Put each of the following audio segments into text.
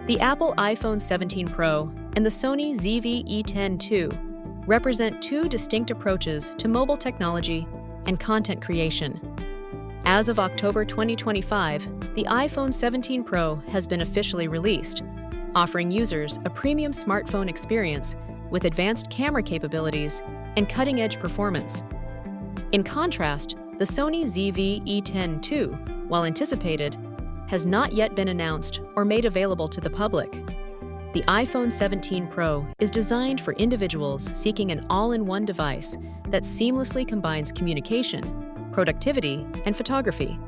The Apple iPhone 17 Pro and the Sony ZV-E10 II represent two distinct approaches to mobile technology and content creation. As of October 2025, the iPhone 17 Pro has been officially released, offering users a premium smartphone experience with advanced camera capabilities and cutting-edge performance. In contrast, the Sony ZV-E10 II, while anticipated, has not yet been announced or made available to the public. The iPhone 17 Pro is designed for individuals seeking an all-in-one device that seamlessly combines communication, productivity, and photography.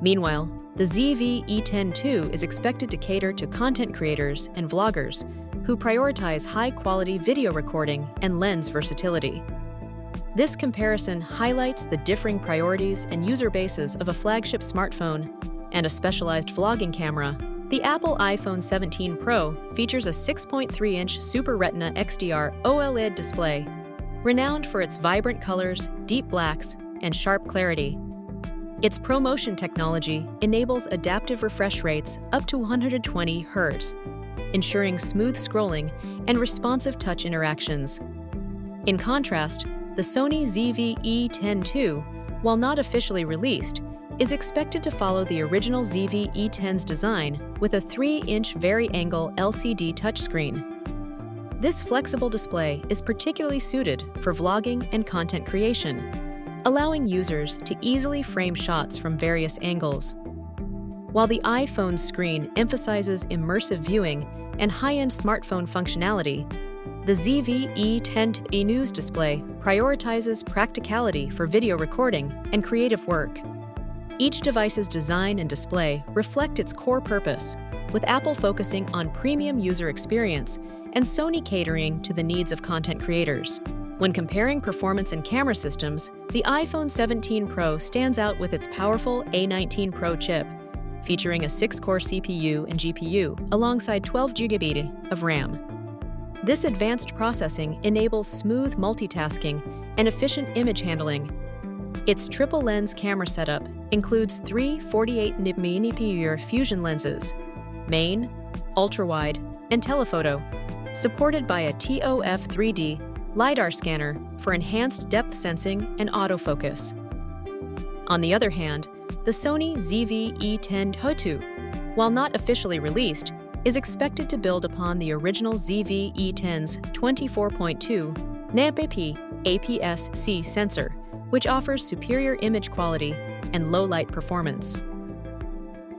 Meanwhile, the ZV-E10 II is expected to cater to content creators and vloggers who prioritize high-quality video recording and lens versatility. This comparison highlights the differing priorities and user bases of a flagship smartphone and a specialized vlogging camera. The Apple iPhone 17 Pro features a 6.3-inch Super Retina XDR OLED display, renowned for its vibrant colors, deep blacks, and sharp clarity. Its ProMotion technology enables adaptive refresh rates up to 120 Hz, ensuring smooth scrolling and responsive touch interactions. In contrast, the Sony ZV-E10 II, while not officially released, is expected to follow the original ZV-E10's design with a 3-inch vari-angle LCD touchscreen. This flexible display is particularly suited for vlogging and content creation, allowing users to easily frame shots from various angles. While the iPhone's screen emphasizes immersive viewing and high-end smartphone functionality, the ZV-E10 News display prioritizes practicality for video recording and creative work. Each device's design and display reflect its core purpose, with Apple focusing on premium user experience and Sony catering to the needs of content creators. When comparing performance and camera systems, the iPhone 17 Pro stands out with its powerful A19 Pro chip, featuring a 6-core CPU and GPU alongside 12 GB of RAM. This advanced processing enables smooth multitasking and efficient image handling. Its triple-lens camera setup includes three 48mm fusion lenses, main, ultra-wide, and telephoto, supported by a TOF 3D LiDAR scanner for enhanced depth sensing and autofocus. On the other hand, the Sony ZV-E10 II, while not officially released, is expected to build upon the original ZV-E10's 24.2 nmp APS-C sensor, which offers superior image quality and low-light performance.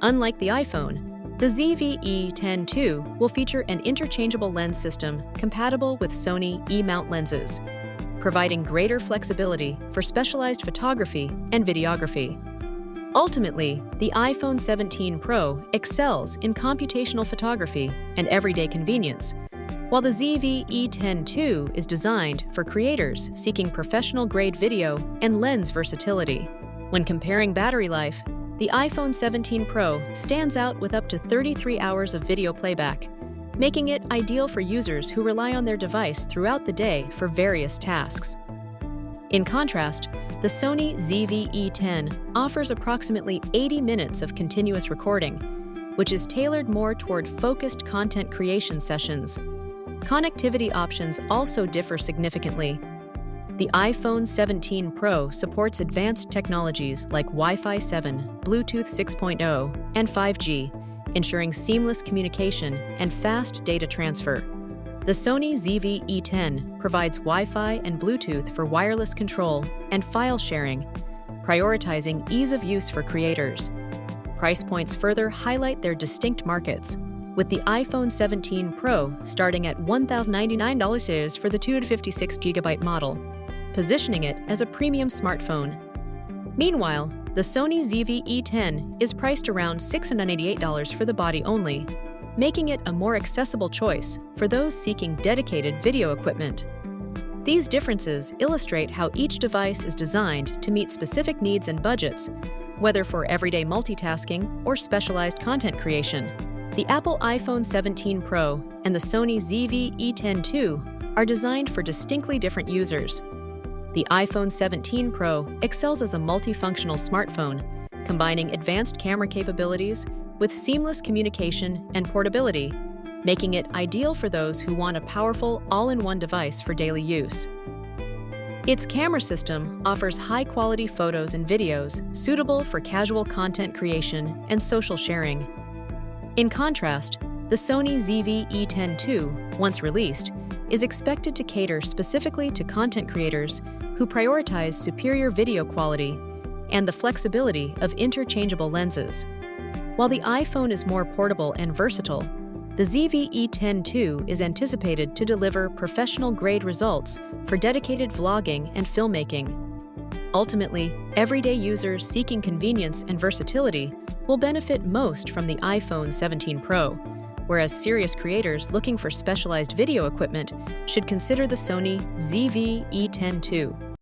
Unlike the iPhone, the ZV-E10 II will feature an interchangeable lens system compatible with Sony E-mount lenses, providing greater flexibility for specialized photography and videography. Ultimately, the iPhone 17 Pro excels in computational photography and everyday convenience, while the ZV-E10 II is designed for creators seeking professional-grade video and lens versatility. When comparing battery life, the iPhone 17 Pro stands out with up to 33 hours of video playback, making it ideal for users who rely on their device throughout the day for various tasks. In contrast, the Sony ZV-E10 offers approximately 80 minutes of continuous recording, which is tailored more toward focused content creation sessions. Connectivity options also differ significantly. The iPhone 17 Pro supports advanced technologies like Wi-Fi 7, Bluetooth 6.0, and 5G, ensuring seamless communication and fast data transfer. The Sony ZV-E10 provides Wi-Fi and Bluetooth for wireless control and file sharing, prioritizing ease of use for creators. Price points further highlight their distinct markets, with the iPhone 17 Pro starting at $1,099 for the 256GB model, positioning it as a premium smartphone. Meanwhile, the Sony ZV-E10 is priced around $688 for the body only, making it a more accessible choice for those seeking dedicated video equipment. These differences illustrate how each device is designed to meet specific needs and budgets, whether for everyday multitasking or specialized content creation. The Apple iPhone 17 Pro and the Sony ZV-E10 II are designed for distinctly different users. The iPhone 17 Pro excels as a multifunctional smartphone, combining advanced camera capabilities, with seamless communication and portability, making it ideal for those who want a powerful, all-in-one device for daily use. Its camera system offers high-quality photos and videos suitable for casual content creation and social sharing. In contrast, the Sony ZV-E10 II, once released, is expected to cater specifically to content creators who prioritize superior video quality and the flexibility of interchangeable lenses. While the iPhone is more portable and versatile, the ZV-E10 II is anticipated to deliver professional-grade results for dedicated vlogging and filmmaking. Ultimately, everyday users seeking convenience and versatility will benefit most from the iPhone 17 Pro, whereas serious creators looking for specialized video equipment should consider the Sony ZV-E10 II.